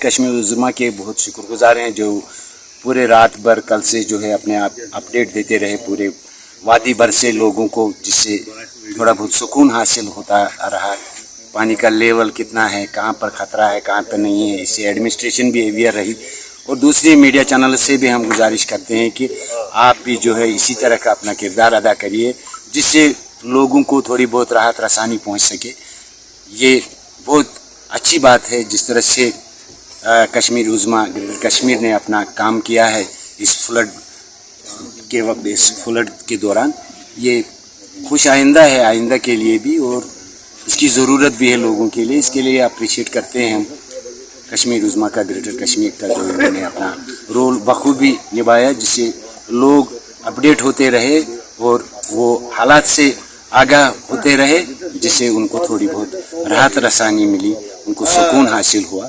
کشمیر عظمیٰ کے بہت شکر گزار ہیں جو پورے رات بھر کل سے جو ہے اپنے آپ اپڈیٹ دیتے رہے پورے وادی بھر سے لوگوں کو، جس سے تھوڑا بہت سکون حاصل ہوتا رہا۔ پانی کا لیول کتنا ہے، کہاں پر خطرہ ہے، کہاں پر نہیں ہے، اس سے ایڈمنسٹریشن بھی اویئر رہی۔ اور دوسری میڈیا چینل سے بھی ہم گزارش کرتے ہیں کہ آپ بھی جو ہے اسی طرح کا اپنا کردار ادا کریے، جس سے لوگوں کو تھوڑی بہت راحت رسانی پہنچ سکے۔ یہ بہت اچھی بات ہے جس طرح سے کشمیر عظمیٰ گریٹر کشمیر نے اپنا کام کیا ہے اس فلڈ کے وقت، اس فلڈ کے دوران۔ یہ خوش آئندہ ہے آئندہ کے لیے بھی، اور اس کی ضرورت بھی ہے لوگوں کے لیے۔ اس کے لیے اپریشیٹ کرتے ہیں ہم کشمیر عظمیٰ کا، گریٹر کشمیر کا، جو انہوں نے اپنا رول بخوبی نبھایا، جس سے لوگ اپڈیٹ ہوتے رہے اور وہ حالات سے آگاہ ہوتے رہے، جس سے ان کو تھوڑی بہت راحت رسانی ملی، ان کو سکون حاصل ہوا۔